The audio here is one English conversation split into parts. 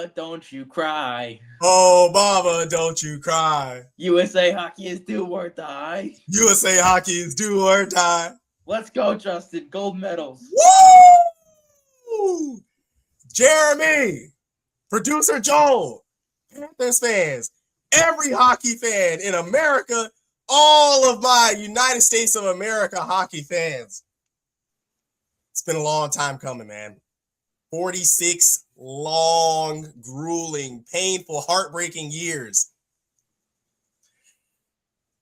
mama, don't you cry. Oh, mama, don't you cry. USA hockey is do or die. USA hockey is do or die. Let's go, Justin. Gold medals. Woo! Jeremy, producer Joel, Panthers fans, every hockey fan in America, all of my United States of America hockey fans. It's been a long time coming, man. 46 long, grueling, painful, heartbreaking years.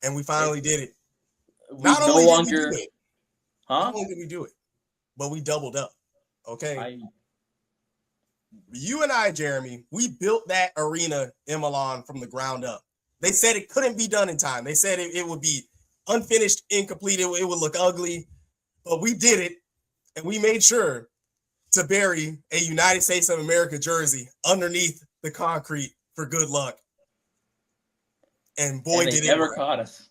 And we finally did it. Not only did we do it, not only did we do it, but we doubled up. Okay. You and I, Jeremy, we built that arena in Milan from the ground up. They said it couldn't be done in time. They said it would be unfinished, incomplete. It would look ugly. But we did it, and we made sure to bury a United States of America jersey underneath the concrete for good luck. And boy, did it never caught us.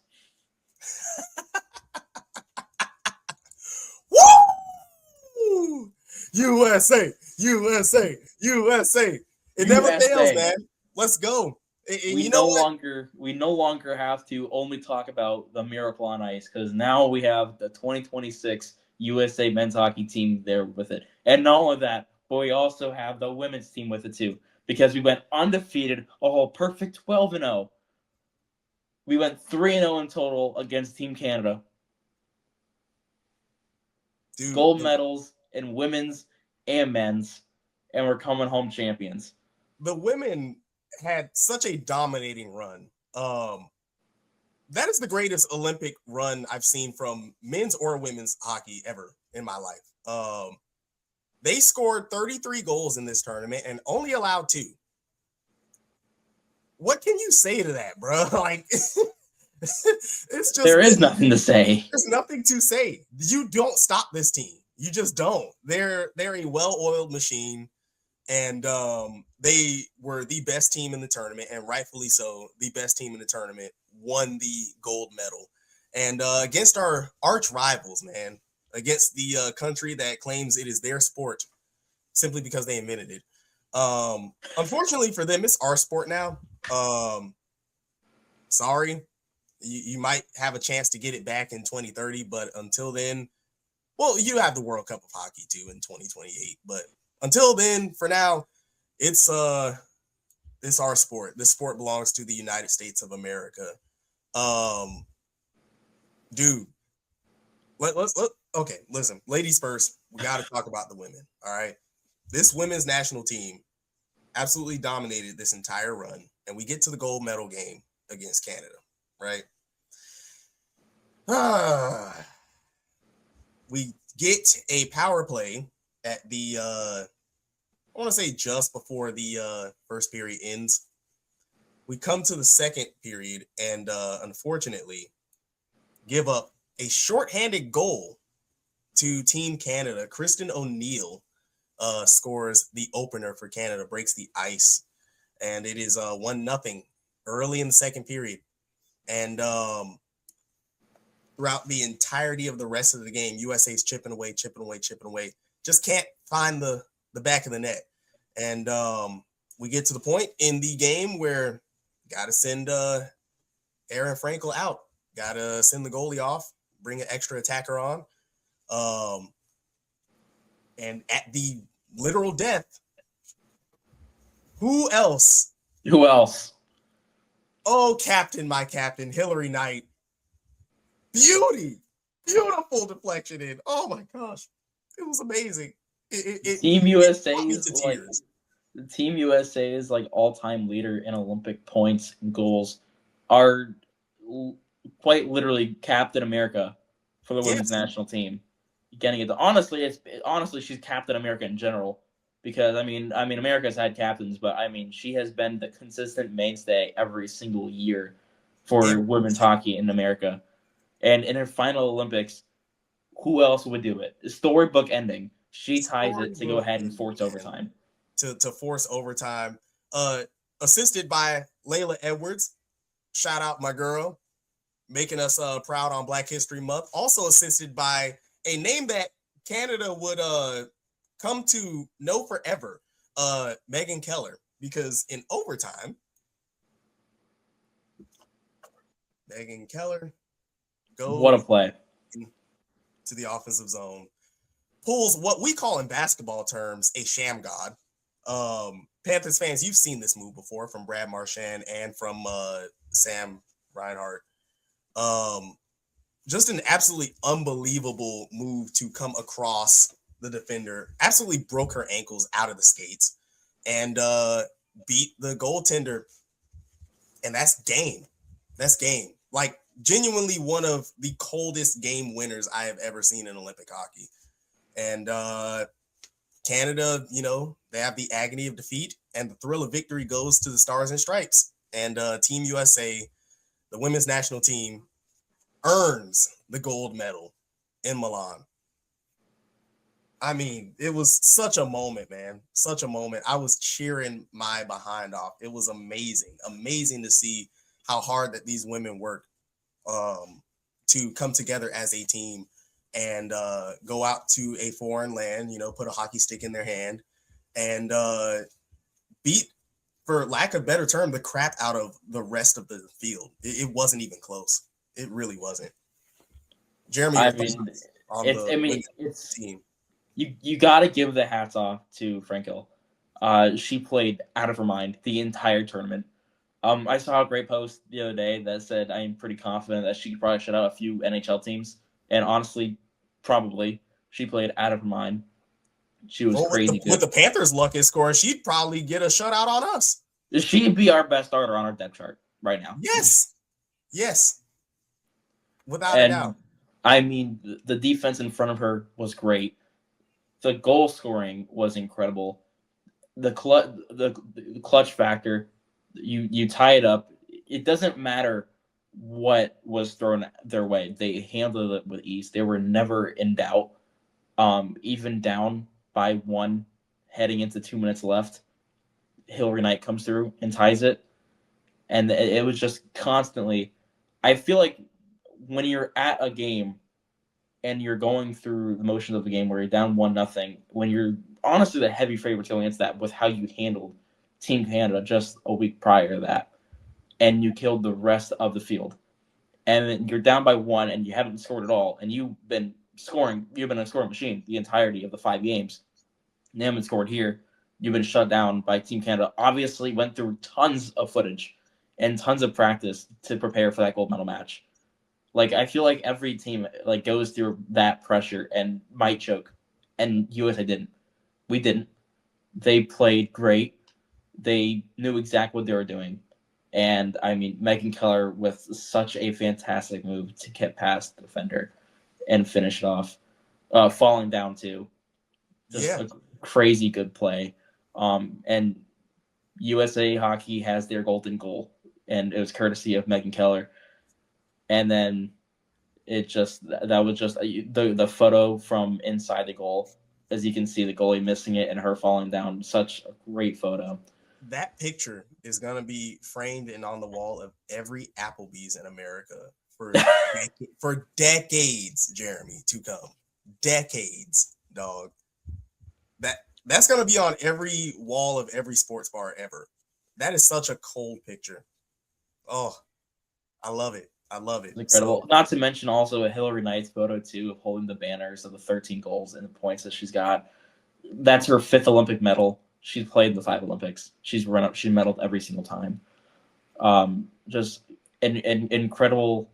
Woo! USA, USA, USA. It never fails, man. Let's go. We no longer have to only talk about the Miracle on Ice, because now we have the 2026 USA men's hockey team there with it. And not only that, but we also have the women's team with it too, because we went undefeated, a whole perfect 12-0. We went 3-0 in total against Team Canada. Dude, gold medals in women's and men's, and we're coming home champions. The women had such a dominating run. That is the greatest Olympic run I've seen from men's or women's hockey ever in my life. They scored 33 goals in this tournament and only allowed 2. What can you say to that, bro? Like, it's just there is nothing to say. There's nothing to say. You don't stop this team. You just don't. They're a well-oiled machine, and they were the best team in the tournament, and rightfully so. The best team in the tournament won the gold medal, and against our arch rivals, man, against the country that claims it is their sport simply because they invented it. Unfortunately for them, it's our sport now. Sorry. You might have a chance to get it back in 2030, but until then, well, you have the World Cup of Hockey too in 2028. But until then, for now, it's our sport. This sport belongs to the United States of America. Dude, okay, listen, ladies first. We got to talk about the women. All right, this women's national team absolutely dominated this entire run, and we get to the gold medal game against Canada. Right. We get a power play at the I want to say just before the first period ends. We come to the second period and unfortunately give up a shorthanded goal to Team Canada. Kristen O'Neill scores the opener for Canada, breaks the ice, and it is 1-0 early in the second period. And throughout the entirety of the rest of the game, USA's chipping away. Just can't find the back of the net. And we get to the point in the game where got to send Aaron Frankel out. Got to send the goalie off, bring an extra attacker on. And at the literal death, who else? Oh, my captain, Hillary Knight. Beautiful deflection in. Oh my gosh, it was amazing. Team USA is like all-time leader in Olympic points and goals. Are quite literally Captain America for the women's national team. Getting it. Honestly, she's Captain America in general. Because I mean, America's had captains, but I mean, she has been the consistent mainstay every single year for women's hockey in America. And in her final Olympics, who else would do it? Storybook ending. She ties it to go ahead and force overtime. To force overtime. Assisted by Layla Edwards. Shout out my girl, making us proud on Black History Month. Also assisted by a name that Canada would come to know forever, Megan Keller. because in overtime, Megan Keller What a goes play. to the offensive zone, pulls what we call in basketball terms a sham god. Panthers fans, you've seen this move before from Brad Marchand and from Sam Reinhart. Just an absolutely unbelievable move to come across the defender. Absolutely broke her ankles out of the skates and beat the goaltender. And that's game. That's game. Like, genuinely one of the coldest game winners I have ever seen in Olympic hockey. And Canada, they have the agony of defeat, and the thrill of victory goes to the Stars and Stripes. And Team USA, the women's national team, earns the gold medal in Milan. I mean, it was such a moment, man. Such a moment. I was cheering my behind off. It was amazing. Amazing to see how hard that these women work to come together as a team and go out to a foreign land, put a hockey stick in their hand and beat, for lack of a better term, the crap out of the rest of the field. It wasn't even close. It really wasn't. Jeremy, your thoughts on the team? You got to give the hats off to Frankel. She played out of her mind the entire tournament. I saw a great post the other day that said I'm pretty confident that she could probably shut out a few NHL teams, and honestly, probably she played out of her mind. She was crazy with the Panthers' luck in scoring, she'd probably get a shutout on us. She'd be our best starter on our depth chart right now. Yes, without a doubt. I mean, the defense in front of her was great. The goal scoring was incredible. The clutch factor, you tie it up. It doesn't matter what was thrown their way. They handled it with ease. They were never in doubt. Even down by one, heading into 2 minutes left, Hillary Knight comes through and ties it. And it was just constantly. I feel like when you're at a game and you're going through the motions of the game where you're down 1-0, when you're honestly the heavy favorites going against that with how you handled Team Canada just a week prior to that, and you killed the rest of the field, and then you're down by one and you haven't scored at all, and you've been a scoring machine the entirety of the 5 games. You haven't scored here. You've been shut down by Team Canada. Obviously went through tons of footage and tons of practice to prepare for that gold medal match. Like, I feel like every team goes through that pressure and might choke, and USA didn't. We didn't. They played great. They knew exactly what they were doing, and I mean, Megan Keller with such a fantastic move to get past the defender and finish it off, falling down too. Just a crazy good play, and USA Hockey has their golden goal, and it was courtesy of Megan Keller. And then that was just the photo from inside the goal, as you can see the goalie missing it and her falling down. Such a great photo. That picture is gonna be framed and on the wall of every Applebee's in America for decades, Jeremy, to come. Decades, dog. That's gonna be on every wall of every sports bar ever. That is such a cold picture. Oh, I love it. I love it. It's incredible. Not to mention also a Hillary Knight's photo too of holding the banners of the 13 goals and the points that she's got. That's her 5th Olympic medal. She's played the 5 Olympics. She's medaled every single time. Just an incredible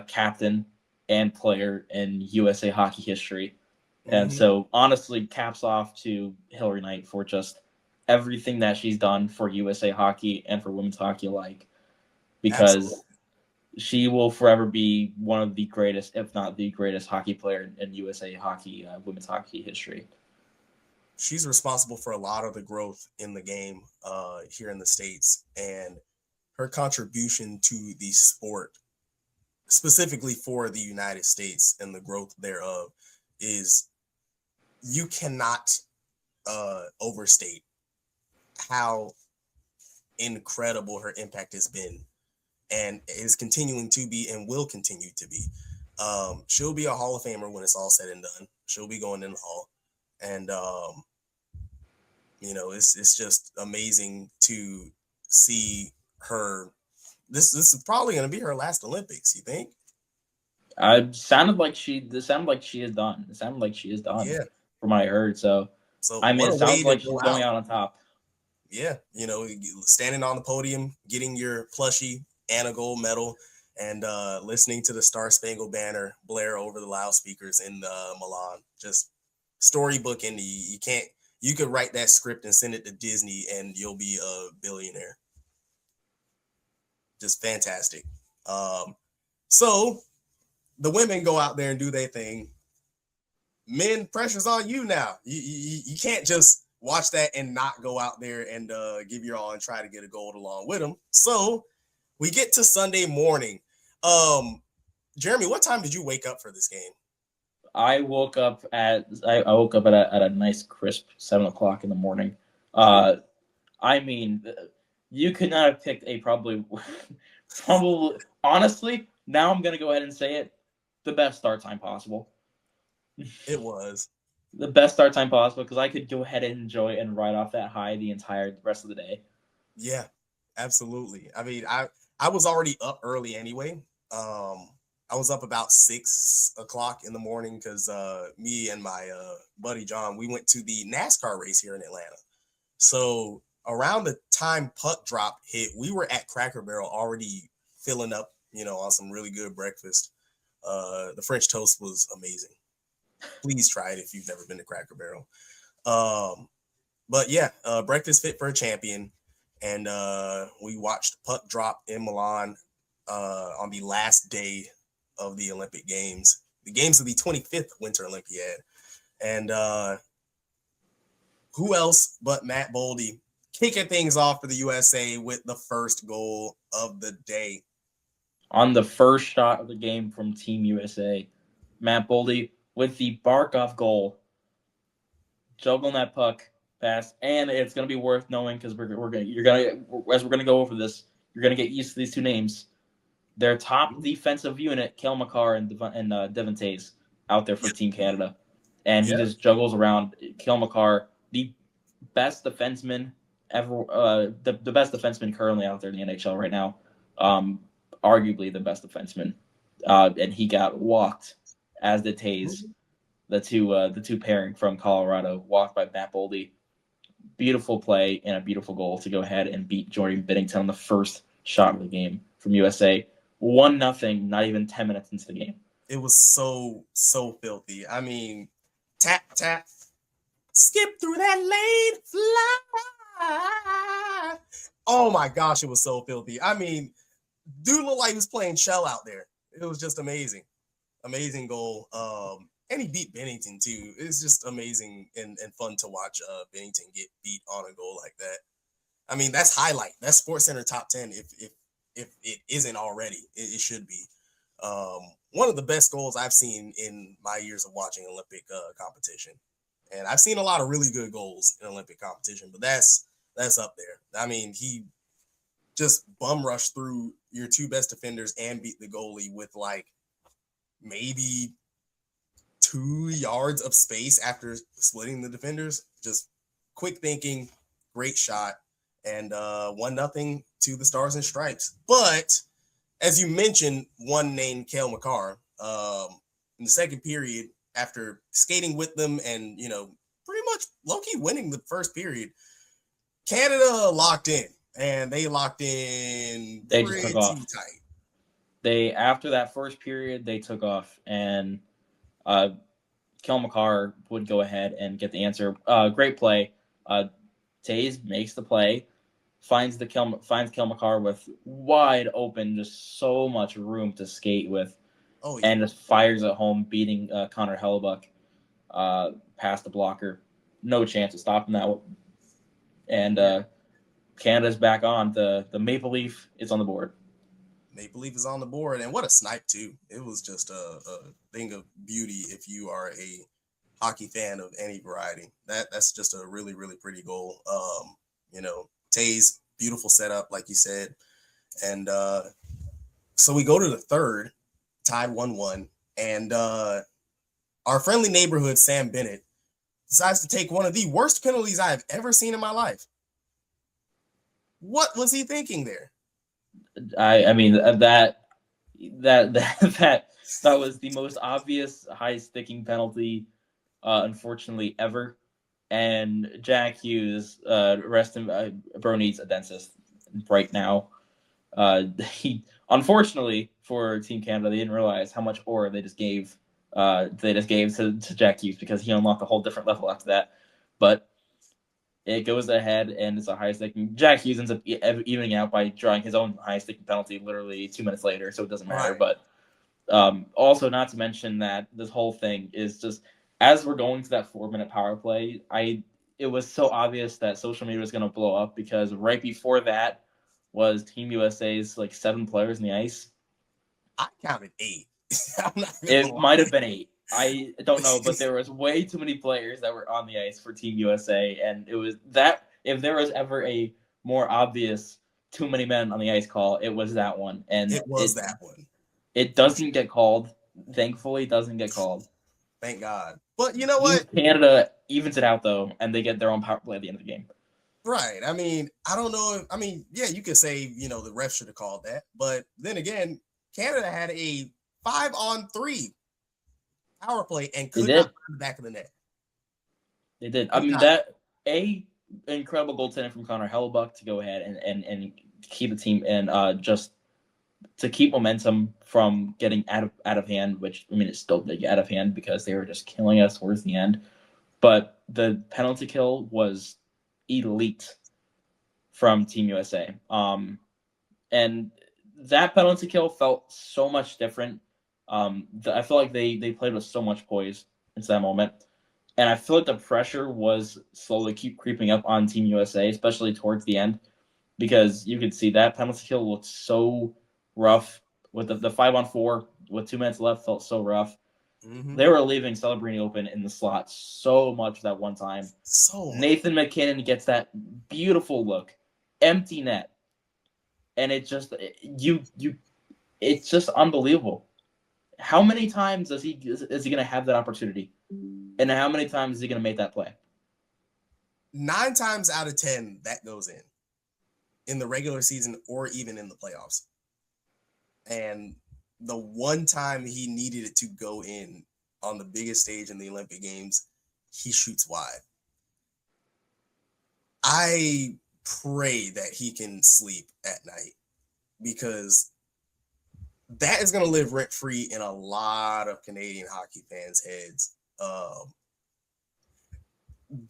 captain and player in USA hockey history. And so, honestly, caps off to Hillary Knight for just everything that she's done for USA hockey and for women's hockey alike. Because she will forever be one of the greatest, if not the greatest, hockey player in USA hockey, women's hockey history. She's responsible for a lot of the growth in the game here in the States, and her contribution to the sport, specifically for the United States and the growth thereof, is you cannot overstate how incredible her impact has been and is continuing to be and will continue to be. She'll be a Hall of Famer when it's all said and done. She'll be going in the Hall. And It's just amazing to see her. This is probably going to be her last Olympics. You think? This sounded like she is done. It sounded like she is done, Yeah. from what I heard. So, So I mean, what it a way sounds to like go she's going out. out on top. Yeah, standing on the podium, getting your plushie and a gold medal, and listening to the Star Spangled Banner blare over the loudspeakers in Milan. Just storybook indie. You can't. You could write that script and send it to Disney, and you'll be a billionaire. Just fantastic. Um, so the women go out there and do their thing. Men, pressure's on you now. You can't just watch that and not go out there and give your all and try to get a gold along with them. So we get to Sunday morning. Jeremy, what time did you wake up for this game? I woke up at a nice crisp 7 o'clock in the morning. I mean, you could not have picked a probably honestly. Now I'm gonna go ahead and say it, the best start time possible. It was. The best start time possible because I could go ahead and enjoy and ride off that high the entire rest of the day. Yeah, absolutely. I mean, I was already up early anyway. I was up about 6 o'clock in the morning because me and my buddy John, we went to the NASCAR race here in Atlanta. So around the time puck drop hit, we were at Cracker Barrel already filling up, on some really good breakfast. The French toast was amazing. Please try it if you've never been to Cracker Barrel. Um, but yeah, breakfast fit for a champion, and we watched puck drop in Milan on the last day of the Olympic Games, the games of the 25th Winter Olympiad, and who else but Matt Boldy kicking things off for the USA with the first goal of the day. On the first shot of the game from Team USA, Matt Boldy with the bark off goal, juggling that puck pass, and it's going to be worth knowing because we're gonna go over this. You're gonna get used to these two names. Their top defensive unit, Cale Makar and Devon Tays, out there for Yep. Team Canada, and he Yep. just juggles around. Cale Makar, the best defenseman ever, the best defenseman currently out there in the NHL right now, um, arguably the best defenseman, and he got walked, as did Tays, the two pairing from Colorado, walked by Matt Boldy. Beautiful play and a beautiful goal to go ahead and beat Jordan Binnington on the first shot of the game from USA. 1-0, not even 10 minutes into the game. It was so filthy. I mean, tap tap, skip through that lane, fly. Oh my gosh, it was so filthy. I mean, dude looked like he was playing shell out there. It was just amazing. Amazing goal. And he beat Bennington too. It's just amazing and fun to watch Bennington get beat on a goal like that. I mean, that's highlight. That's Sports Center top 10 if it isn't already. It should be. One of the best goals I've seen in my years of watching Olympic competition. And I've seen a lot of really good goals in Olympic competition, but that's up there. I mean, he just bum rushed through your two best defenders and beat the goalie with like maybe 2 yards of space after splitting the defenders. Just quick thinking, great shot, and 1-0 to the Stars and Stripes. But as you mentioned, one named Cale Makar in the second period, after skating with them and pretty much low-key winning the first period, Canada locked in, and they locked in They just pretty took off. tight. After that first period, they took off, and uh, Kel McCarr would go ahead and get the answer. Great play. Tays makes the play, finds Kel McCarr with wide open, just so much room to skate with, Oh yeah, and just fires it home, beating Connor Hellebuck past the blocker. No chance of stopping that. And Canada's back on. The Maple Leaf is on the board. Maple Leaf is on the board, and what a snipe too! It was just a thing of beauty if you are a hockey fan of any variety. That's just a really really pretty goal. Tays beautiful setup, like you said, and so we go to the third, tied 1-1, and our friendly neighborhood Sam Bennett decides to take one of the worst penalties I have ever seen in my life. What was he thinking there? I mean that was the most obvious high sticking penalty, unfortunately ever. And Jack Hughes, rest in bro needs a dentist right now. He unfortunately for Team Canada, they didn't realize how much aura they just gave to Jack Hughes because he unlocked a whole different level after that. But it goes ahead and it's a high sticking. Jack Hughes ends up evening out by drawing his own high sticking penalty literally 2 minutes later, so it doesn't matter. Right. But also, not to mention that this whole thing is just as we're going to that 4 minute power play. It was so obvious that social media was going to blow up because right before that was Team USA's like 7 players in the ice. I counted 8. I'm not gonna It might lie. have been 8. I don't know, but there was way too many players that were on the ice for Team USA, and it was that if there was ever a more obvious too many men on the ice call, it was that one, and It was that one. it doesn't get called. Thankfully, it doesn't get called. Thank God. But you know Team what? Canada evens it out though, and they get their own power play at the end of the game. Right. I mean, I don't know. I mean, yeah, you could say, the ref should have called that. But then again, Canada had a 5-on-3 power play and They could not did. find the back of the net. They did. I Could mean not. that a incredible goaltending from Connor Hellebuck to go ahead and keep the team and just to keep momentum from getting out of hand. Which I mean, it still did get out of hand because they were just killing us towards the end. But the penalty kill was elite from Team USA. And that penalty kill felt so much different. I feel like they played with so much poise into that moment, and I feel like the pressure was slowly keep creeping up on Team USA, especially towards the end, because you could see that penalty kill looked so rough with the 5-on-4 with 2 minutes left felt so rough. Mm-hmm. They were leaving Celebrini open in the slot so much that one time. So much. Nathan MacKinnon gets that beautiful look, empty net, and it's just unbelievable. How many times is he going to have that opportunity, and how many times is he going to make that play? 9 times out of 10, that goes in the regular season or even in the playoffs. And the one time he needed it to go in on the biggest stage in the Olympic Games, he shoots wide. I pray that he can sleep at night because that is going to live rent free in a lot of Canadian hockey fans' heads.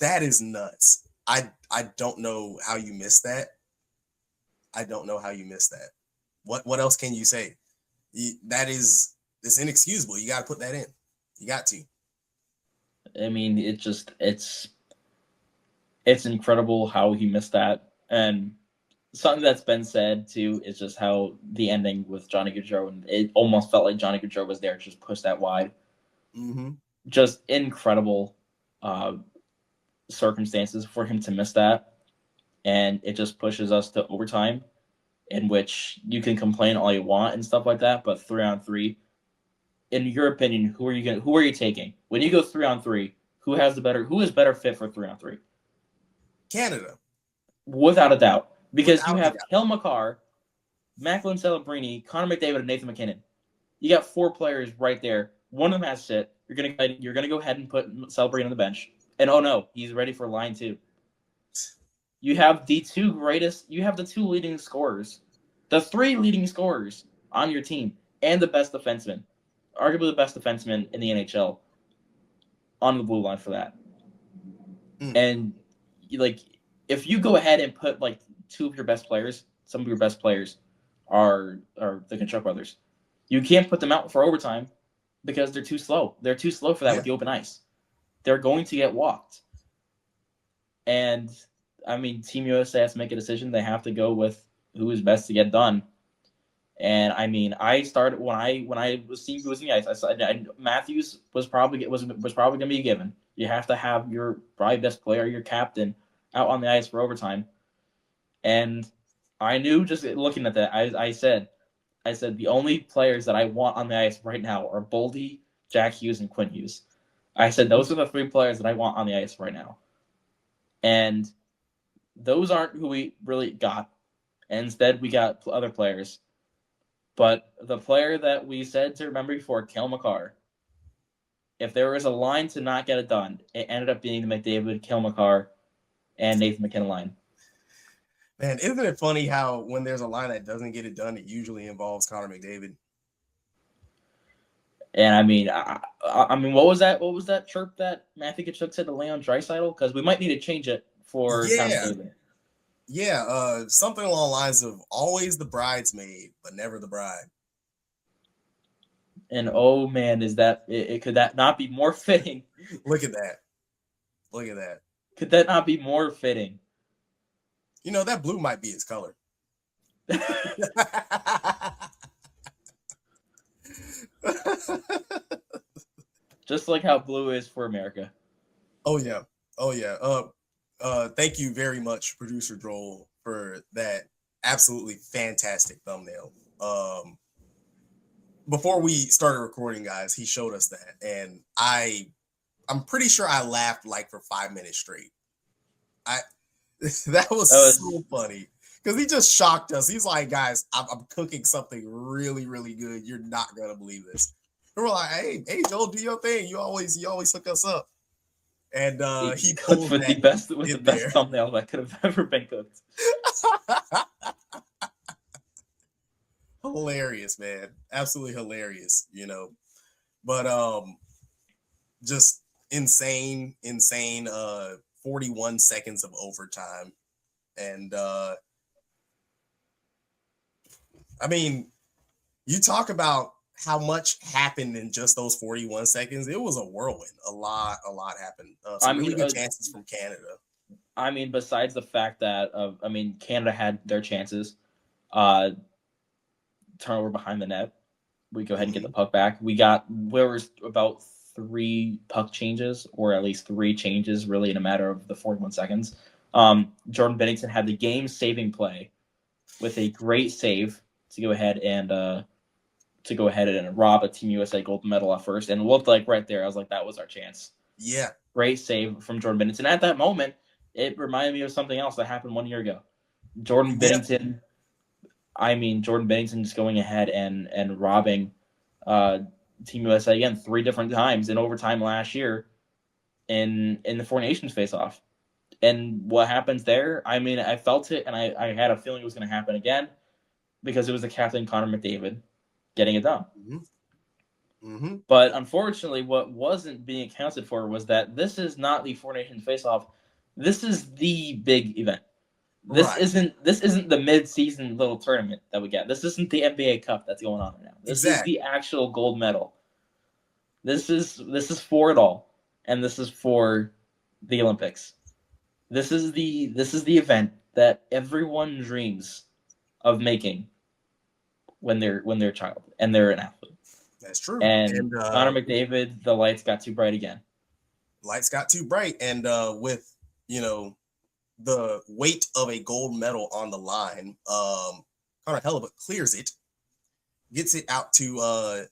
That is nuts. I don't know how you missed that. I don't know how you missed that. What else can you say? It's inexcusable. You got to put that in. You got to. I mean, it's incredible how he missed that, and something that's been said too is just how the ending with Johnny Gaudreau, and it almost felt like Johnny Gaudreau was there to just push that wide. Mm-hmm. Just incredible circumstances for him to miss that, and it just pushes us to overtime, in which you can complain all you want and stuff like that, but 3-on-3. In your opinion, who are you taking when you go 3-on-3? Who is better fit for 3-on-3? Canada, Without a doubt, because you without a have doubt. Kel McCarr, Macklin Celebrini, Connor McDavid, and Nathan MacKinnon. You got 4 players right there. One of them has sit. You're gonna go ahead and put Celebrini on the bench, and oh no, he's ready for line 2. You have the 2 leading scorers, the 3 leading scorers on your team, and the best defenseman, arguably the best defenseman in the NHL, on the blue line for that. Mm. And like, if you go ahead and put like 2 of your best players, some of your best players are the Tkachuk brothers. You can't put them out for overtime because they're too slow. They're too slow for that Yeah. with the open ice. They're going to get walked. And I mean, Team USA has to make a decision. They have to go with who is best to get done. And I mean, I started when I was seeing who was in the ice. I said Matthews was probably going to be given. You have to have your probably best player, your captain, out on the ice for overtime. And I knew just looking at that, I said the only players that I want on the ice right now are Boldy, Jack Hughes, and Quinn Hughes. I said those are the three players that I want on the ice right now. And those aren't who we really got. And instead, we got other players. But the player that we said to remember before, Cale Makar, if there was a line to not get it done, it ended up being the McDavid, Cale Makar, and Nathan McKinnon line. Man, isn't it funny how when there's a line that doesn't get it done, it usually involves Connor McDavid? And I mean, what was that? What was that chirp that Matthew Tkachuk said to Leon Draisaitl? Because we might need to change it for Connor Yeah, McDavid. yeah. Something along the lines of always the bridesmaid, but never the bride. And oh man, is that it? Could that not be more fitting? Look at that. Look at that. Could that not be more fitting? You know, that blue might be his color. Just like how blue is for America. Oh yeah. Oh yeah. Thank you very much, producer Droll, for that absolutely fantastic thumbnail. Before we started recording, guys, he showed us that, and I'm pretty sure I laughed like for 5 minutes straight. That was so funny because he just shocked us. He's like, guys, I'm cooking something really, really good. You're not gonna believe this. And we're like, hey, Joel, do your thing. You always hook us up. And he pulled with that the best thumbnail that could have ever been cooked. Hilarious, man. Absolutely hilarious, you know. But just insane 41 seconds of overtime. And I mean, you talk about how much happened in just those 41 seconds. It was a whirlwind. A lot happened. Some really good chances from Canada. I mean, besides the fact that Canada had their chances. Turnover behind the net. We go ahead and get the puck back. There was about 3 puck changes, or at least 3 changes, really in a matter of the 41 seconds. Jordan Binnington had the game-saving play with a great save to go ahead and rob a Team USA gold medal at first, and it looked like right there, I was like, that was our chance. Yeah, great save from Jordan Binnington. At that moment, it reminded me of something else that happened 1 year ago. Jordan Binnington just going ahead and robbing Team USA again 3 different times in overtime last year in the Four Nations face-off. And what happens there? I mean, I felt it, and I had a feeling it was going to happen again because it was the captain, Connor McDavid, getting it done. Mm-hmm. But unfortunately, what wasn't being accounted for was that this is not the Four Nations face-off. This is the big event. This isn't the mid-season little tournament that we get. This isn't the NBA Cup that's going on right now. This is the actual gold medal. This is for it all, and this is for the Olympics. This is the event that everyone dreams of making when they're a child and they're an athlete. That's true. And Connor McDavid, the lights got too bright again. Lights got too bright, and with the weight of a gold medal on the line, Connor Hellebuyck clears it, gets it out to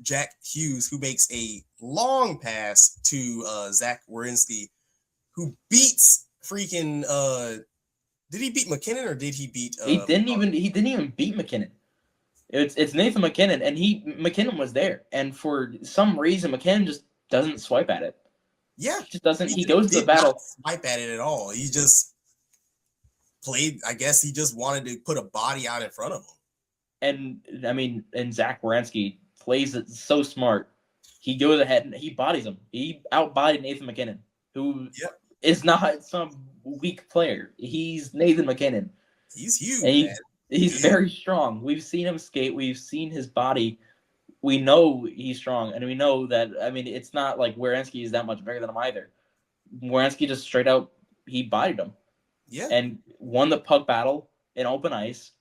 Jack Hughes, who makes a long pass to Zach Werenski, who beats freaking did he beat McKinnon or did he beat he didn't even beat McKinnon. It's Nathan McKinnon, and McKinnon was there, and for some reason McKinnon just doesn't swipe at it. Yeah, he just doesn't. He goes to the battle. Swipe at it at all. He just played. I guess he just wanted to put a body out in front of him. And I mean, and Zach Werenski plays it so smart. He goes ahead and he bodies him. He outbodied Nathan McKinnon, who is not some weak player. He's Nathan McKinnon. He's huge. And he's very strong. We've seen him skate. We've seen his body. We know he's strong, and we know that. I mean, it's not like Werenski is that much bigger than him either. Werenski just straight out he bodied him, and won the puck battle in open ice.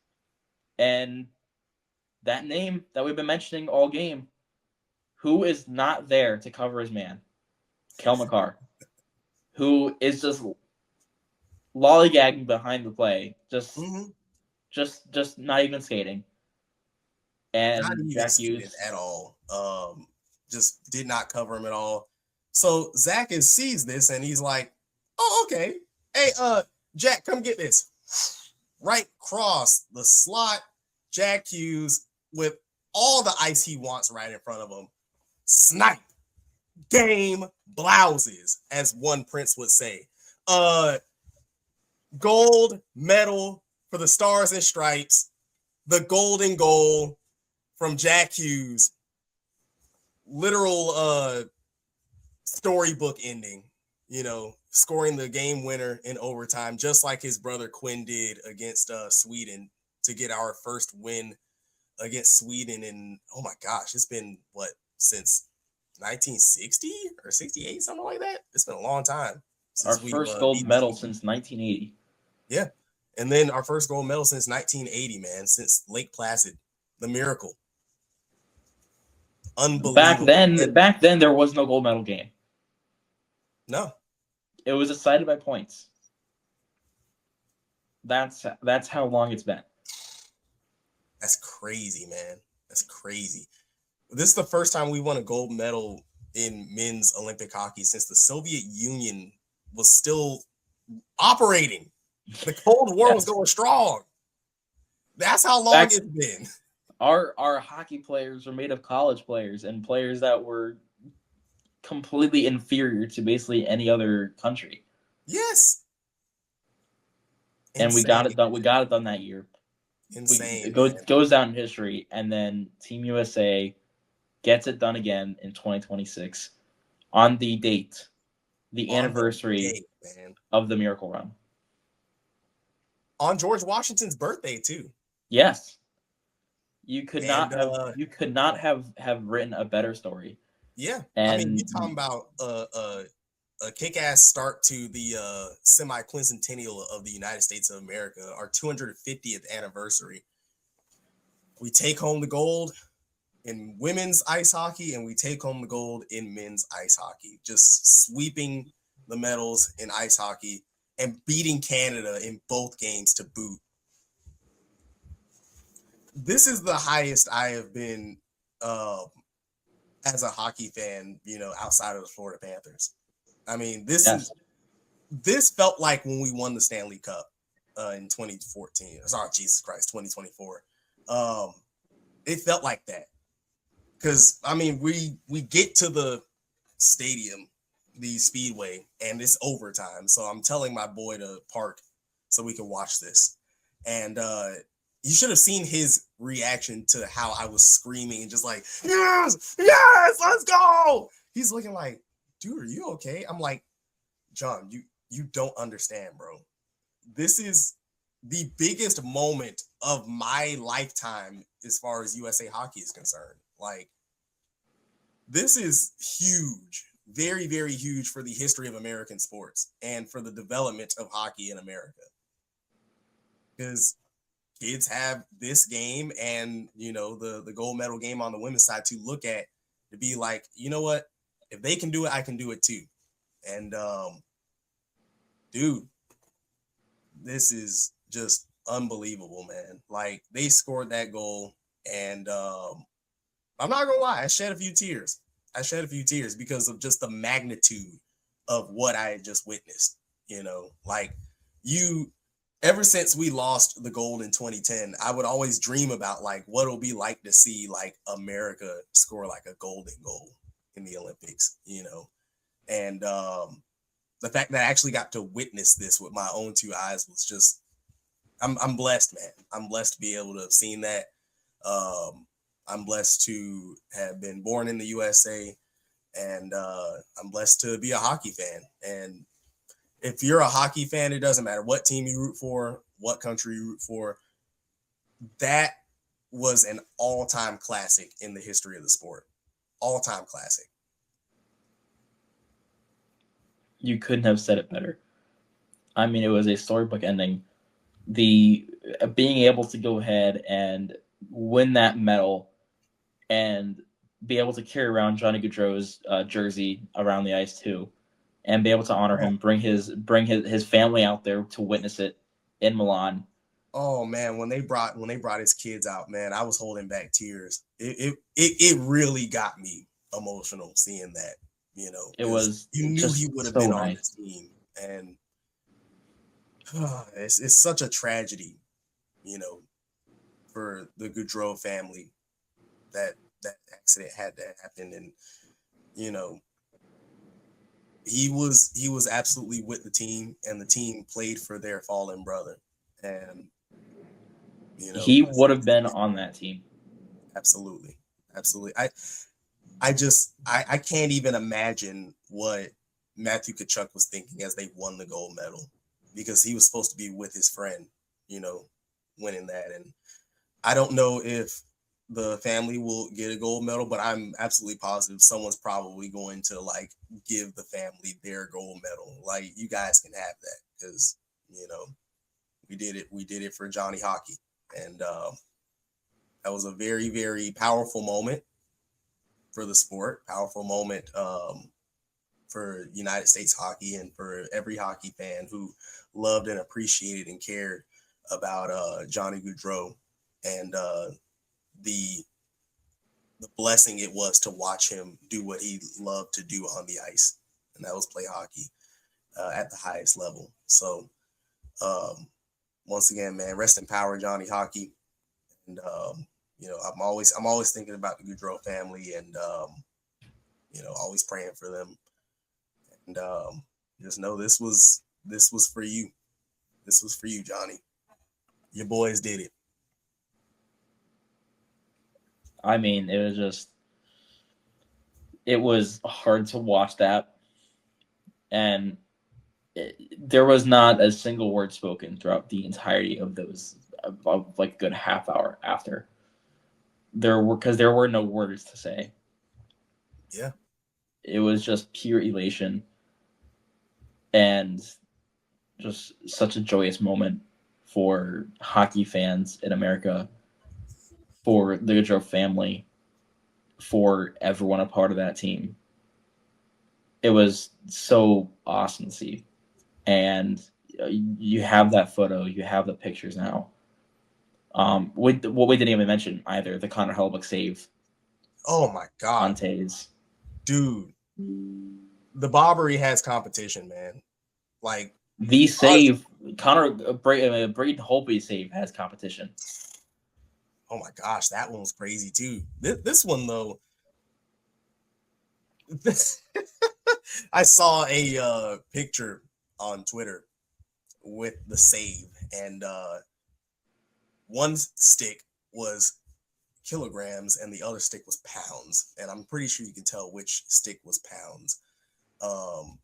And that name that we've been mentioning all game, who is not there to cover his man? Cale Makar, who is just lollygagging behind the play, just not even skating. And not even Jack skating Hughes at all. Just did not cover him at all. So Zach sees this and he's like, "Oh, okay. Hey, Jack, come get this." Right across the slot, Jack Hughes with all the ice he wants right in front of him. Snipe. Game blouses, as one Prince would say. Gold medal for the Stars and Stripes. The golden goal from Jack Hughes. Literal storybook ending, scoring the game winner in overtime, just like his brother Quinn did against Sweden to get our first win against Sweden. And oh my gosh, it's been since 1960 or 68, something like that. It's been a long time Our since we've first gold beaten medal Sweden. since 1980. Yeah. And then our first gold medal since 1980, man, since Lake Placid, the miracle. Unbelievable. Back then, there was no gold medal game. No. It was decided by points. That's how long it's been. That's crazy, man. That's crazy. This is the first time we won a gold medal in men's Olympic hockey since the Soviet Union was still operating. The Cold War was going strong. That's how long it's been. Our hockey players were made of college players and players that were completely inferior to basically any other country. Yes. And insane. We got it done. We got it done that year. Insane. It goes down in history, and then Team USA gets it done again in 2026 on the date, the anniversary of the Miracle Run. On George Washington's birthday too. Yes. You could not have written a better story. Yeah. And I mean, you're talking about a kick-ass start to the semi-quincentennial of the United States of America, our 250th anniversary. We take home the gold in women's ice hockey, and we take home the gold in men's ice hockey, just sweeping the medals in ice hockey and beating Canada in both games to boot. This is the highest I have been as a hockey fan, outside of the Florida Panthers. I mean, this felt like when we won the Stanley Cup in 2014. Sorry, Jesus Christ, 2024. It felt like that. Because, I mean, we get to the stadium, the Speedway, and it's overtime. So I'm telling my boy to park so we can watch this. And you should have seen his reaction to how I was screaming and just like, yes, let's go. He's looking like, dude, are you okay? I'm like, John, you don't understand, bro. This is the biggest moment of my lifetime as far as USA hockey is concerned. Like, this is huge, very, very huge for the history of American sports and for the development of hockey in America. Because kids have this game and, the gold medal game on the women's side to look at, to be like, you know what? If they can do it, I can do it too. And, dude, this is just unbelievable, man. Like, they scored that goal, and I'm not gonna lie, I shed a few tears because of just the magnitude of what I had just witnessed. Like, ever since we lost the gold in 2010, I would always dream about like what it'll be like to see like America score like a golden goal in the Olympics, and the fact that I actually got to witness this with my own two eyes was just, I'm blessed, man. I'm blessed to be able to have seen that. I'm blessed to have been born in the USA, and I'm blessed to be a hockey fan. And if you're a hockey fan, it doesn't matter what team you root for, what country you root for. That was an all-time classic in the history of the sport. All-time classic. You couldn't have said it better. I mean, it was a storybook ending. The being able to go ahead and win that medal and be able to carry around Johnny Gaudreau's jersey around the ice too, and be able to honor him, bring his family out there to witness it in Milan. Oh man, when they brought his kids out, man, I was holding back tears. It really got me emotional seeing that. It was you knew he just would have so been on nice. this team, and it's such a tragedy, you know, for the Goudreau family that that accident had to happen, and you know, he was absolutely with the team, and the team played for their fallen brother, and He would have been on that team. absolutely, absolutely. I can't even imagine what Matthew Tkachuk was thinking as they won the gold medal, because he was supposed to be with his friend, winning that. And I don't know if the family will get a gold medal, but I'm absolutely positive someone's probably going to like give the family their gold medal. Like, you guys can have that, because we did it. We did it for Johnny Hockey, and that was a very, very powerful moment for the sport. Powerful moment for United States hockey, and for every hockey fan who loved and appreciated and cared about Johnny Gaudreau, and the blessing it was to watch him do what he loved to do on the ice, and that was play hockey at the highest level. So once again, man, rest in power, Johnny Hockey. And I'm always thinking about the Gaudreau family, and always praying for them. And just know this was for you. This was for you, Johnny. Your boys did it. I mean, it was hard to watch that, and there was not a single word spoken throughout the entirety of those, of like a good half hour after. Because there were no words to say. Yeah. It was just pure elation, and just such a joyous moment for hockey fans in America, for the Gaudreau family, for everyone a part of that team. It was so awesome to see. And you have that photo, you have the pictures now. What we didn't even mention either, the Connor Hellebuyck save Oh my on God, Taves. dude, the Bobbery has competition, man. Like, The save, Braden Holtby's save has competition. oh my gosh, that one was crazy too. This one though, I saw a picture on Twitter with the save, and one stick was kilograms and the other stick was pounds, and I'm pretty sure you can tell which stick was pounds. Um,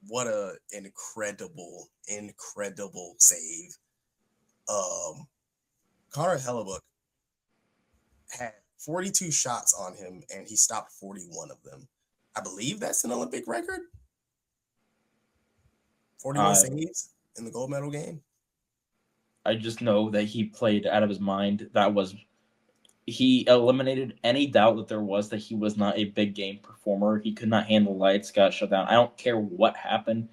what a incredible save. Connor Hellebuyck had 42 shots on him, and he stopped 41 of them. I believe that's an Olympic record. 41 saves in the gold medal game. I just know that he played out of his mind. He eliminated any doubt that there was that he was not a big game performer. He could not handle lights, got shut down. I don't care what happened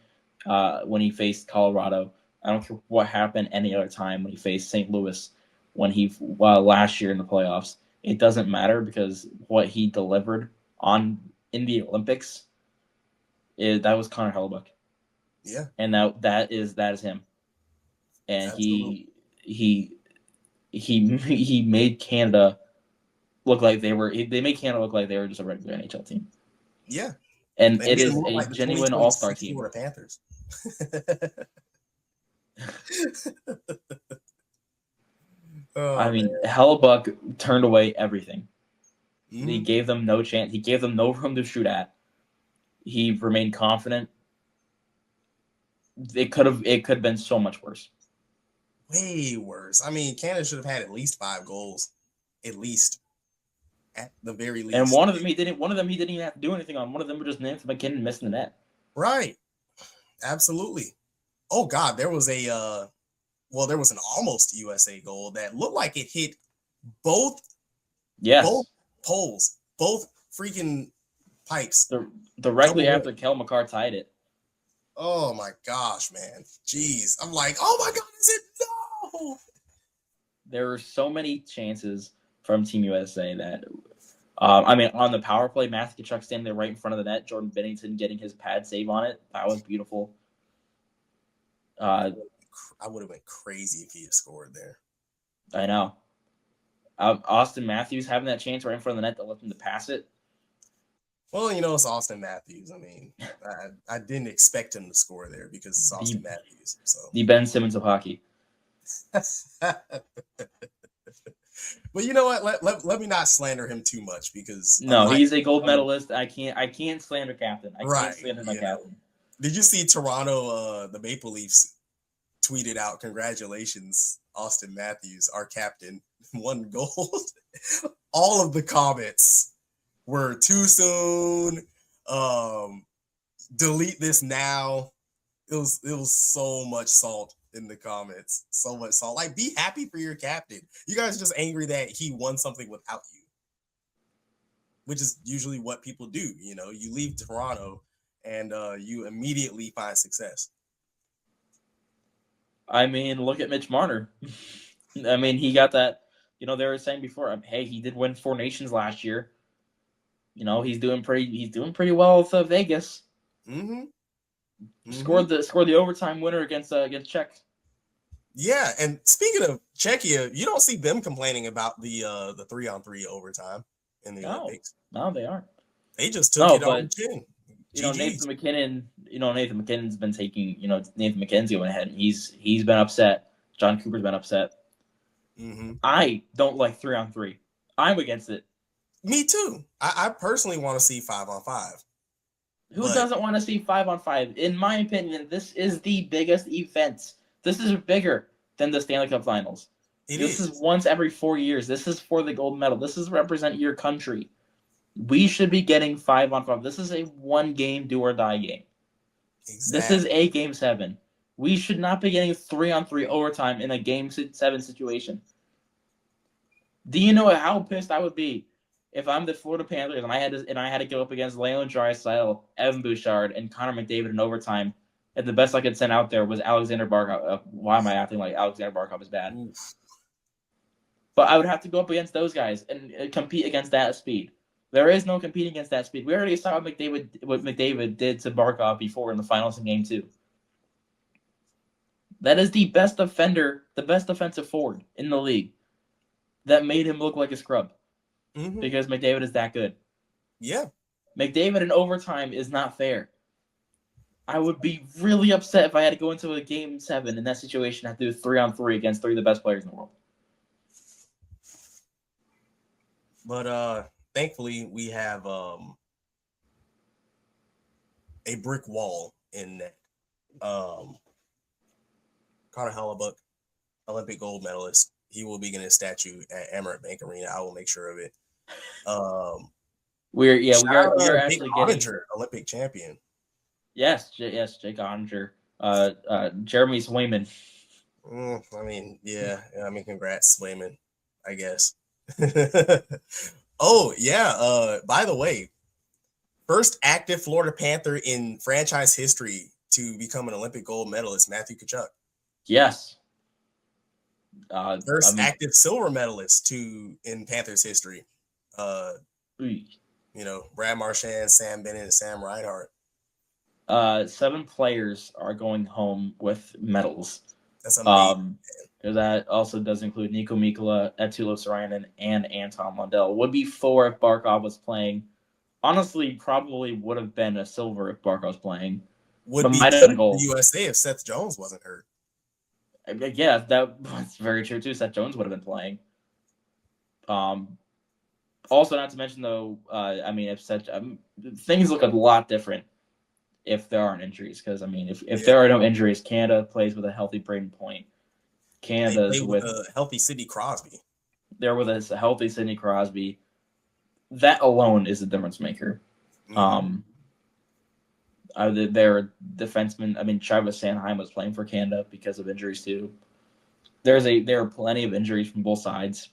when he faced Colorado. I don't care what happened any other time when he faced St. Louis when he last year in the playoffs. It doesn't matter, because what he delivered in the Olympics that was Connor Hellebuyck. Yeah, And that is him. And absolutely. he made Canada look like they made Canada look like they were just a regular NHL team. Yeah, And they it made him is look a like the genuine all-star 2026 team. Florida Panthers. I Oh man. mean, Hellebuck turned away everything. He Mm-hmm. gave them no chance. He gave them no room to shoot at. He remained confident. It could have been so much worse. Way worse. I mean, Canada should have had at least 5 goals, at least, at the very And least. One of them he didn't even have to do anything on. One of them was just Nathan McKinnon missing the net. Right. Absolutely. Oh God, there was there was an almost USA goal that looked like it hit both both Yes, poles, both freaking pipes. directly Double after hit. Kel McCarr tied it. Oh my gosh, man. Jeez. I'm like, oh my God, is it no? There were so many chances from Team USA that I mean, on the power play, Matthew Tkachuk standing there right in front of the net, Jordan Binnington getting his pad save on it. That was beautiful. I Uh, would have went crazy if he had scored there. I know. Austin Matthews having that chance right in front of the net that left him to pass it. Well, it's Austin Matthews. I mean, I didn't expect him to score there because it's Austin Matthews. So the Ben Simmons of hockey. But you know what? Let me not slander him too much because No, he's a gold medalist. I can't slander captain. I can't slander my captain. Did you see Toronto? The Maple Leafs tweeted out, "Congratulations, Austin Matthews, our captain, won gold." All of the comments were too soon. Delete this now. It was so much salt in the comments. So much salt. Like, be happy for your captain. You guys are just angry that he won something without you, which is usually what people do. You leave Toronto and you immediately find success. I mean, look at Mitch Marner. I mean, he got that. They were saying before, hey, he did win 4 Nations last year. He's doing pretty well with Vegas. Mm-hmm. Scored the overtime winner against Czech. Yeah, and speaking of Czechia, you don't see them complaining about the 3-on-3 overtime in the Olympics. No, they aren't. They just took it on the chin. Nathan McKinnon. Nathan McKinnon's been taking. Nathan McKinnon's going ahead. He's been upset. John Cooper's been upset. Mm-hmm. I don't like 3-on-3. I'm against it. Me too. I personally want to see 5-on-5. Who doesn't want to see 5-on-5? In my opinion, this is the biggest event. This is bigger than the Stanley Cup Finals. This is once every 4 years. This is for the gold medal. This is represent your country. We should be getting 5-on-5. This is a 1-game do or die game. Exactly. This is a Game 7. We should not be getting 3-on-3 overtime in a Game 7 situation. Do you know how pissed I would be if I'm the Florida Panthers and I had to go up against Leon Draisaitl, Evan Bouchard, and Connor McDavid in overtime, and the best I could send out there was Alexander Barkov. Why am I acting like Alexander Barkov is bad? Oof. But I would have to go up against those guys and compete against that speed. There is no competing against that speed. We already saw what McDavid did to Barkov before in the finals in Game 2. That is the best defender, the best defensive forward in the league. That made him look like a scrub. Mm-hmm. Because McDavid is that good. Yeah. McDavid in overtime is not fair. I would be really upset if I had to go into a Game 7 in that situation and have to do 3-on-3 against 3 of the best players in the world. But thankfully, we have a brick wall in net. Connor Hellebuyck, Olympic gold medalist. He will be getting a statue at Emirates Bank Arena. I will make sure of it. We are actually getting Olympic champion. Yes, Jake Ottinger. Jeremy Swayman. Congrats, Swayman, I guess. Oh, yeah. By the way, first active Florida Panther in franchise history to become an Olympic gold medalist, Matthew Tkachuk. Yes. First active silver medalist in Panthers history. Brad Marchand, Sam Bennett, and Sam Reinhart. 7 players are going home with medals. That's amazing. That also does include Nico Mikkola, Eetu Luostarinen, and Anton Lundell. Would be 4 if Barkov was playing. Honestly, probably would have been a silver if Barkov was playing. Would be good for the USA if Seth Jones wasn't hurt. Yeah, that's very true too. Seth Jones would have been playing. Also, not to mention though, if things look a lot different if there aren't injuries. Because if there are no injuries, Canada plays with a healthy Braden Point. Canada with a healthy Sidney Crosby. They're with a healthy Sidney Crosby. That alone is a difference maker. Mm-hmm. Their defenseman, Travis Sanheim was playing for Canada because of injuries too. There are plenty of injuries from both sides.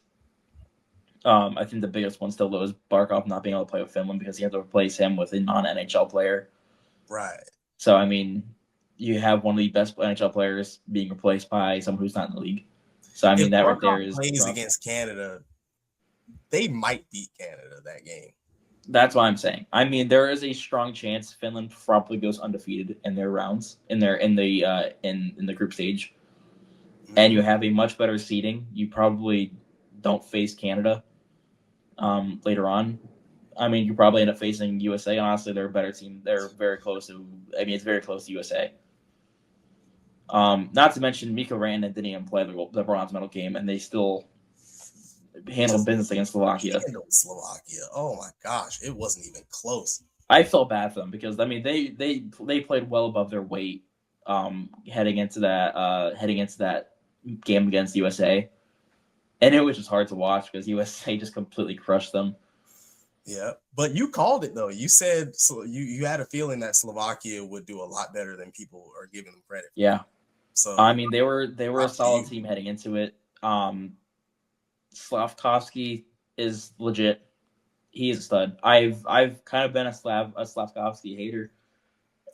I think the biggest one still was Barkov not being able to play with Finland because he had to replace him with a non-NHL player. Right. So, you have one of the best NHL players being replaced by someone who's not in the league. So, if that Barkov right there is plays against Canada, they might beat Canada that game. That's what I'm saying. I mean, there is a strong chance Finland probably goes undefeated in their rounds in the group stage, and you have a much better seeding. You probably don't face Canada later on. I mean, you probably end up facing USA. Honestly, they're a better team. They're very close to. I mean, it's very close to USA. Not to mention, Mikko Rantanen didn't even play the bronze medal game, and they still handled business against Slovakia. Handled Slovakia. Oh my gosh, it wasn't even close. I felt bad for them because I mean they played well above their weight heading into that game against USA, and it was just hard to watch because USA just completely crushed them. Yeah, but you called it though. You said so. You had a feeling that Slovakia would do a lot better than people are giving them credit for. Yeah, So I mean they were a solid team heading into it. Slavkovsky is legit. He is a stud. I've kind of been a Slavkovsky hater,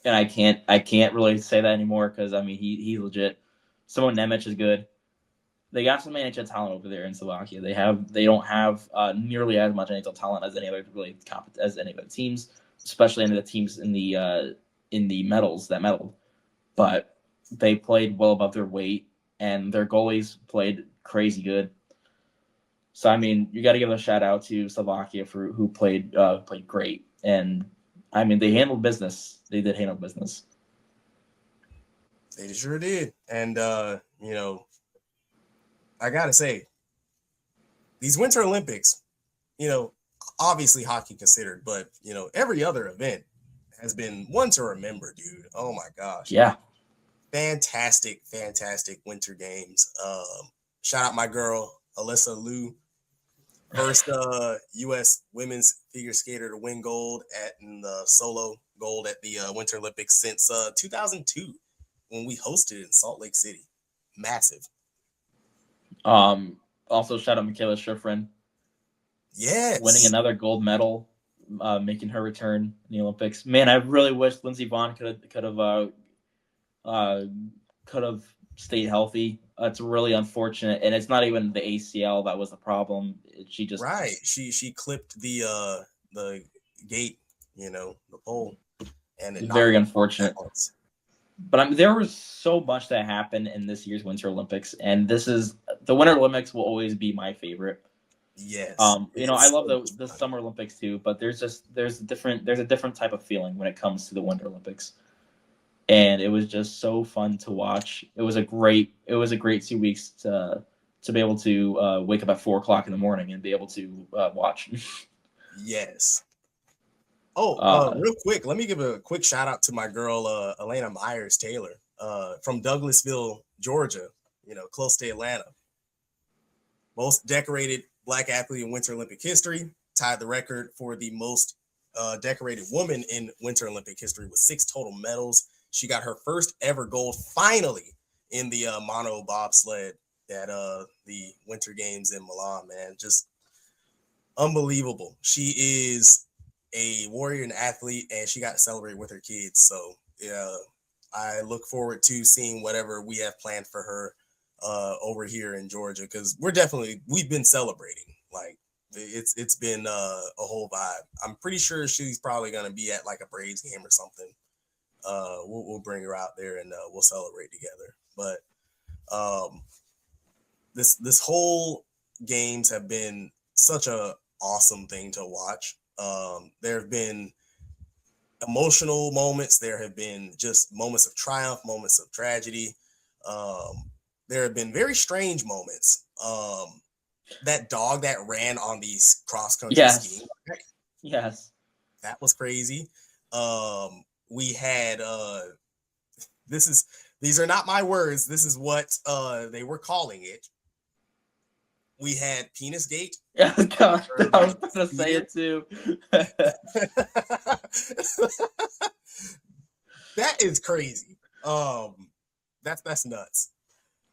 and I can't really say that anymore because I mean he's legit. Simon Nemec is good. They got some NHL talent over there in Slovakia. They don't have nearly as much NHL talent as any other teams, especially any of the teams in the medals that medaled. But they played well above their weight, and their goalies played crazy good. So I mean, you got to give a shout out to Slovakia for who played great, and I mean they handled business. They did handle business. They sure did, and you know, I gotta say, these Winter Olympics, you know, obviously hockey considered, but you know, every other event has been one to remember, dude. Oh my gosh. Yeah. Fantastic, fantastic winter games. Shout out my girl, Alyssa Liu. First US women's figure skater to win gold in the solo gold at the Winter Olympics since 2002 when we hosted in Salt Lake City. Massive. Also, shout out Michaela Schifrin. Yes. Winning another gold medal, making her return in the Olympics. Man, I really wish Lindsey Vonn could have stayed healthy. It's really unfortunate, and it's not even the ACL that was the problem. She just She clipped the gate, you know, the pole, and it very unfortunate. But I mean, there was so much that happened in this year's Winter Olympics, and the Winter Olympics will always be my favorite. Yes. You know, I love the Summer Olympics too, but there's a different type of feeling when it comes to the Winter Olympics. And it was just so fun to watch. It was a great 2 weeks to be able to wake up at 4:00 in the morning and be able to watch. Yes. Oh, real quick, let me give a quick shout out to my girl Elena Myers Taylor from Douglasville, Georgia. You know, close to Atlanta. Most decorated Black athlete in Winter Olympic history. Tied the record for the most decorated woman in Winter Olympic history with 6 total medals. She got her first ever gold finally in the mono bobsled at the Winter Games in Milan, man. Just unbelievable. She is a warrior and athlete, and she got to celebrate with her kids. So, yeah, I look forward to seeing whatever we have planned for her over here in Georgia because we've been celebrating. Like, it's been a whole vibe. I'm pretty sure she's probably going to be at like a Braves game or something. We'll bring her out there and we'll celebrate together. But this whole games have been such a awesome thing to watch. There have been emotional moments. There have been just moments of triumph, moments of tragedy. There have been very strange moments. That dog that ran on these cross country skiing. Yes. That was crazy. We had these are not my words. This is what they were calling it. We had Penis Gate. Yeah, God, I was gonna say it too. That is crazy. That's nuts.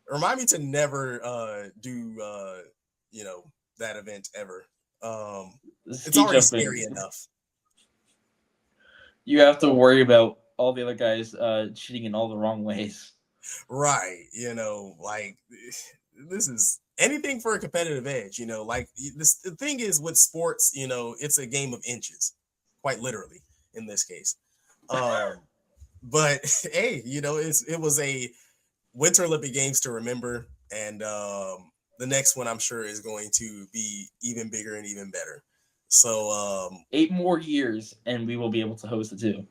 Remind me to never do you know, that event ever. It's already scary enough. You have to worry about all the other guys cheating in all the wrong ways. Right. You know, like this is anything for a competitive edge. Like the thing is with sports, it's a game of inches, quite literally in this case. Um, but hey, it was a Winter Olympic Games to remember, and the next one I'm sure is going to be even bigger and even better. So 8 more years, and we will be able to host it too.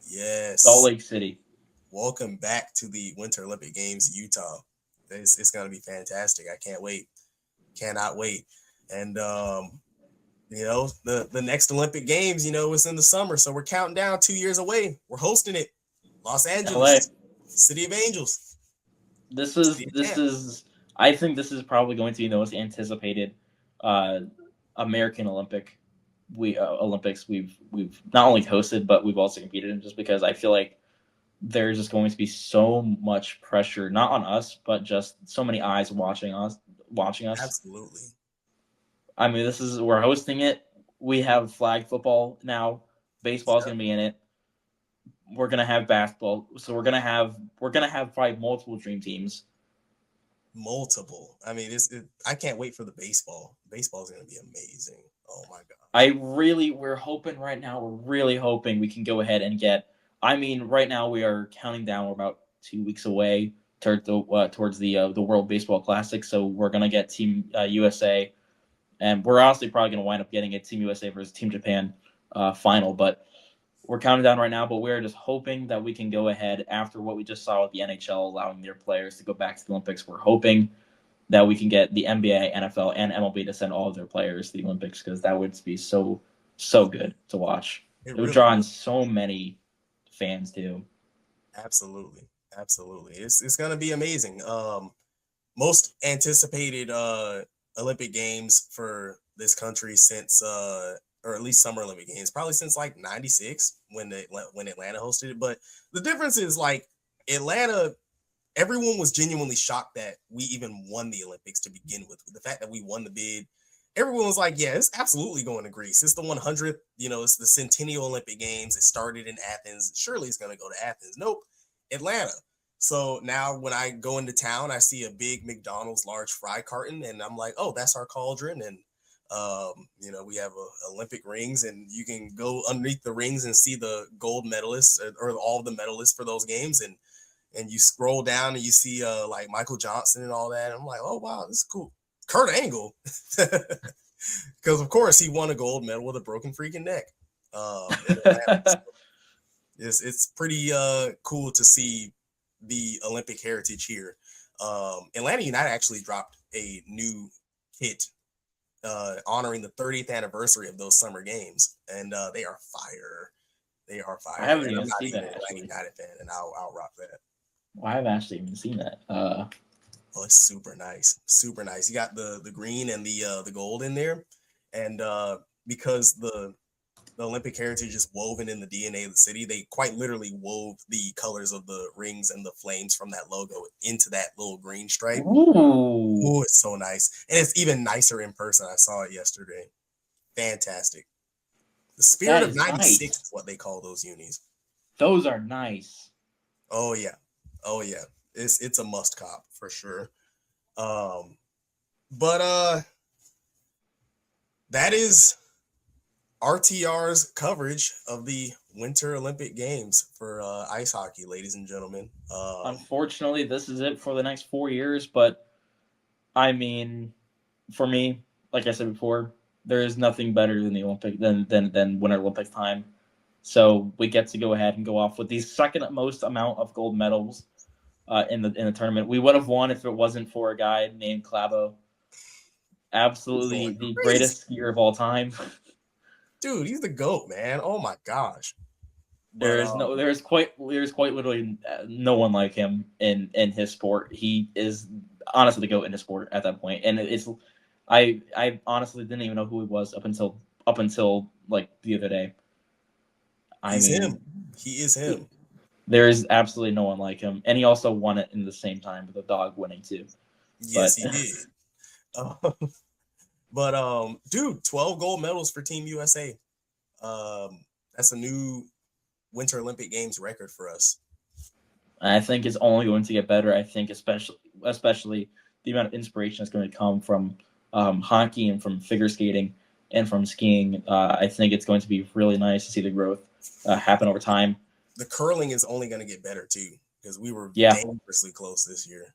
Salt yes, Lake City. welcome back to the Winter Olympic Games, Utah. It's going to be fantastic. I can't wait. Cannot wait. And the next Olympic Games, it's in the summer, so we're counting down 2 years away. We're hosting it, Los LA. Angeles, City of Angels, This City is of this Champ. is I think this is probably going to be the most anticipated uh, American Olympics we've not only hosted but we've also competed in, just because I feel like there's just going to be so much pressure, not on us, but just so many eyes watching us. Absolutely. I mean, we're hosting it. We have flag football now. Baseball's Yep. gonna be in it. We're gonna have basketball. So we're gonna have probably multiple dream teams. Multiple. I mean, I can't wait for the baseball. Baseball is going to be amazing. Oh my gosh. We're hoping right now. We're really hoping we can go ahead and get. I mean, right now we are counting down. We're about 2 weeks away towards the World Baseball Classic. So we're gonna get Team USA, and we're honestly probably gonna wind up getting a Team USA versus Team Japan final. But we're counting down right now. But we're just hoping that we can go ahead after what we just saw with the NHL allowing their players to go back to the Olympics. We're hoping that we can get the NBA, NFL, and MLB to send all of their players to the Olympics, because that would be so good to watch. It It would really draw would. in so many fans too. Absolutely. Absolutely. It's going to be amazing. Most anticipated Olympic Games for this country since or at least Summer Olympic Games, probably since like 96 when Atlanta hosted it. But the difference is like Atlanta, everyone was genuinely shocked that we even won the Olympics to begin with. The fact that we won the bid, everyone was like, yeah, it's absolutely going to Greece. It's the 100th, it's the Centennial Olympic Games. It started in Athens. Surely it's going to go to Athens. Nope, Atlanta. So now when I go into town, I see a big McDonald's large fry carton, and I'm like, oh, that's our cauldron. And we have Olympic rings, and you can go underneath the rings and see the gold medalists or all the medalists for those games. And you scroll down and you see like Michael Johnson and all that. And I'm like, oh wow, this is cool. Kurt Angle, because of course he won a gold medal with a broken freaking neck in Atlanta. So it's pretty cool to see the Olympic heritage here. Atlanta United actually dropped a new kit honoring the 30th anniversary of those summer games, and they are fire. They are I fire, haven't and I'm even not seen even that an Atlanta actually. United fan, and I'll rock that. Well, I haven't actually even seen that. Oh, it's super nice, super nice. You got the green and the gold in there, and because the Olympic heritage is woven in the DNA of the city, they quite literally wove the colors of the rings and the flames from that logo into that little green stripe. Ooh, Oh, it's so nice, and it's even nicer in person. I saw it yesterday. Fantastic. The spirit that of is '96 nice. is what they call those unis. Those are nice. Oh yeah, oh yeah. It's a must cop for sure. Um, but that is RTR's coverage of the Winter Olympic Games for ice hockey, ladies and gentlemen. Unfortunately, this is it for the next 4 years. But I mean, for me, like I said before, there is nothing better than the Olympic than Winter Olympics time. So we get to go ahead and go off with the second most amount of gold medals in the tournament. We would have won if it wasn't for a guy named Clavo, He's going absolutely the crazy, greatest skier of all time. dude. He's the goat, man. Oh my gosh. But There's quite literally no one like him in his sport. He is honestly the goat in his sport at that point, and it's I honestly didn't even know who he was up until like the other day. I he's him. mean, He is him. there is absolutely no one like him, and he also won it in the same time with a dog winning too. Yes, But he did. Uh, but dude, 12 gold medals for Team USA. That's a new Winter Olympic Games record for us. I think it's only going to get better. I think especially the amount of inspiration that's going to come from hockey and from figure skating and from skiing. I think it's going to be really nice to see the growth happen over time. The curling is only going to get better too, because we were Yeah, dangerously close this year.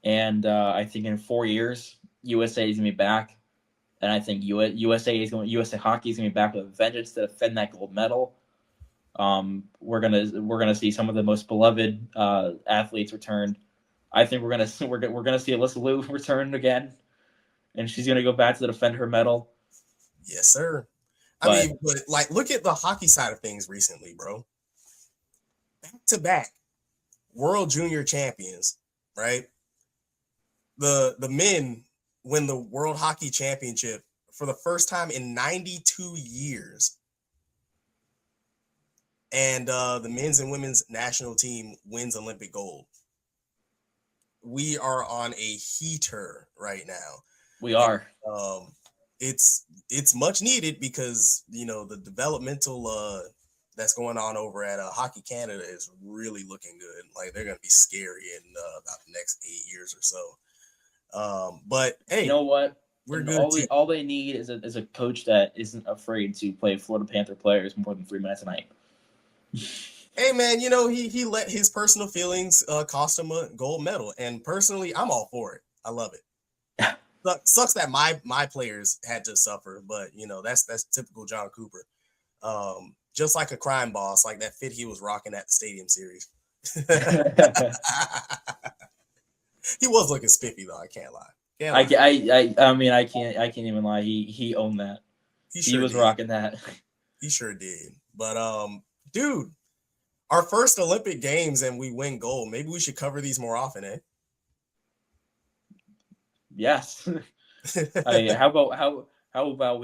and I think in 4 years, USA is going to be back, and I think USA hockey is going to be back with a vengeance to defend that gold medal. We're gonna see some of the most beloved athletes return. I think we're gonna see Alyssa Liu return again, and she's gonna go back to defend her medal. Yes, sir. I But mean, but like, look at the hockey side of things recently, bro. Back to back world junior champions, right? The men win the World Hockey Championship for the first time in 92 years. And the men's and women's national team wins Olympic gold. We are on a heater right now. we are. And, it's much needed because the developmental that's going on over at Hockey Canada is really looking good. Like they're going to be scary in about the next 8 years or so. But hey, you know what? we're And good. all they need is a coach that isn't afraid to play Florida Panther players more than 3 minutes a night. Hey man, he let his personal feelings cost him a gold medal, and personally, I'm all for it. I love it. Sucks that my players had to suffer, but that's typical John Cooper. Just like a crime boss, like that fit he was rocking at the Stadium Series. He was looking spiffy though. I can't lie. I can't even lie. He owned that. He was did. rocking that. He sure did. But dude, our first Olympic Games and we win gold. Maybe we should cover these more often, eh? Yes. How about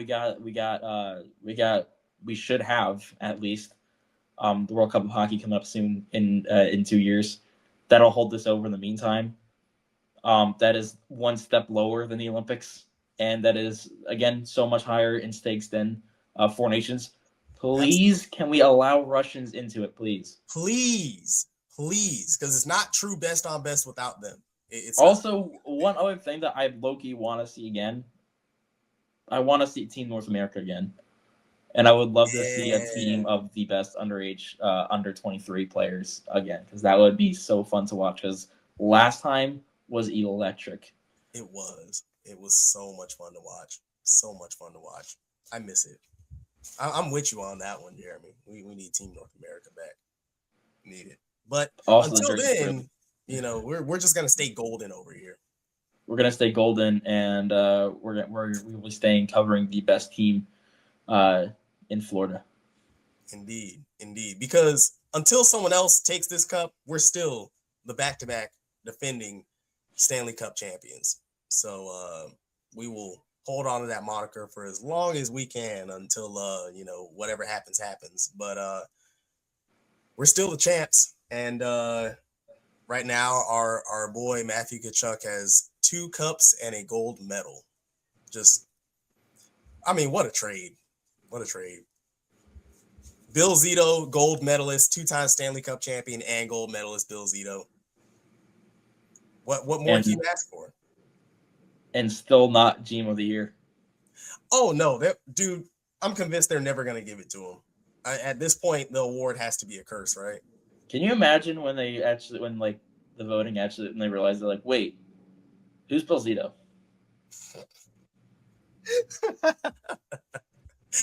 we should have at least the World Cup of Hockey coming up soon in 2 years. That'll hold this over in the meantime. That is one step lower than the Olympics, and that is again so much higher in stakes than Four Nations. Please, can we allow Russians into it, please? Please, because it's not true best on best without them. It's also not. One other thing that I low-key want to see again. I want to see Team North America again, and I would love to see a team of the best underage under 23 players again, because that would be so fun to watch. Because last time was electric. It was so much fun to watch. So much fun to watch. I miss it. I'm with you on that one, Jeremy. We need Team North America back. Need it. But also until then, we're just gonna stay golden over here. We're gonna stay golden, and we will be staying covering the best team in Florida. Indeed. Because until someone else takes this cup, we're still the back-to-back defending Stanley Cup champions. So we will hold on to that moniker for as long as we can until whatever happens. But we're still the champs, and right now our boy Matthew Tkachuk has 2 cups and a gold medal. What a trade! What a trade! Bill Zito, gold medalist, 2-time Stanley Cup champion, and gold medalist Bill Zito. What more can you ask for? And still not GM of the Year. Oh no, dude! I'm convinced they're never gonna give it to him. At this point, the award has to be a curse, right? Can you imagine when the voting when they realized they're like, wait, who's Bill Zito?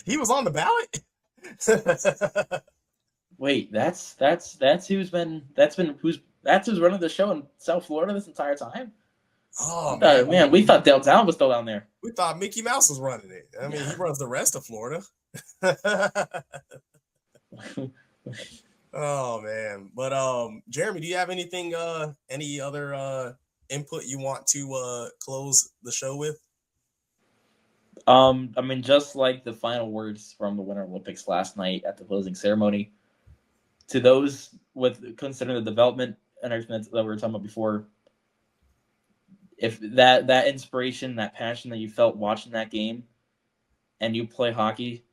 He was on the ballot. Wait, that's who's running the show in South Florida this entire time. Oh man, we thought downtown was still down there. We thought Mickey Mouse was running it. I mean, he runs the rest of Florida. Oh man, but Jeremy, do you have anything, any other input you want to close the show with? Just like the final words from the Winter Olympics last night at the closing ceremony, to those with considering the development and everything that we were talking about before, if that inspiration, that passion that you felt watching that game, and you play hockey,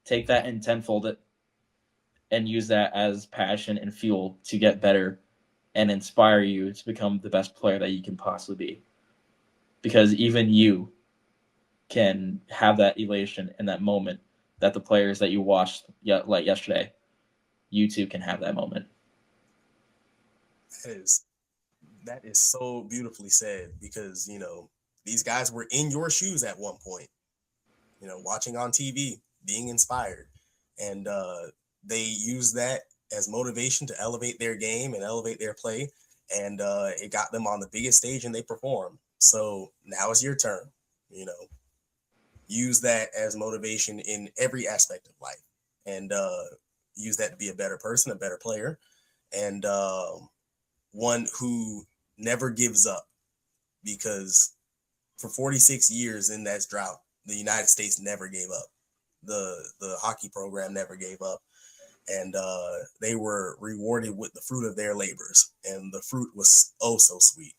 take that and tenfold it, and use that as passion and fuel to get better and inspire you to become the best player that you can possibly be. Because even you can have that elation in that moment that the players that you watched like yesterday, you too can have that moment. That is so beautifully said, because these guys were in your shoes at one point, watching on TV, being inspired, and they use that as motivation to elevate their game and elevate their play, and it got them on the biggest stage and they performed. So now it's your turn. Use that as motivation in every aspect of life, and use that to be a better person, a better player, and one who never gives up, because for 46 years in that drought, the United States never gave up. The hockey program never gave up, and they were rewarded with the fruit of their labors, and the fruit was oh so sweet,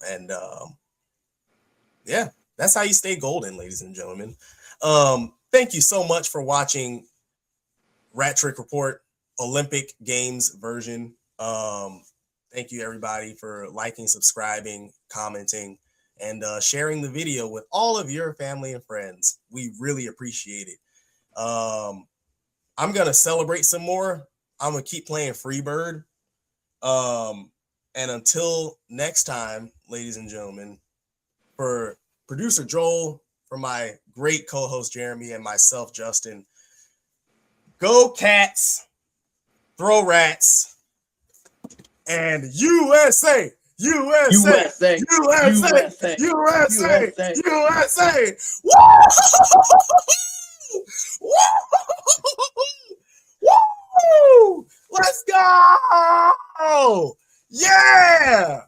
and yeah, that's how you stay golden, ladies and gentlemen. Thank you so much for watching Rat Trick Report Olympic Games version. Thank you everybody for liking, subscribing, commenting, and sharing the video with all of your family and friends. We really appreciate it. I'm gonna celebrate some more. I'm gonna keep playing Freebird. And until next time, ladies and gentlemen, for producer Joel, for my great co-host Jeremy, and myself, Justin, go Cats, throw rats, and USA, USA, USA, USA, USA, USA, USA. USA. Woo! Woo! Woo! Let's go! Yeah!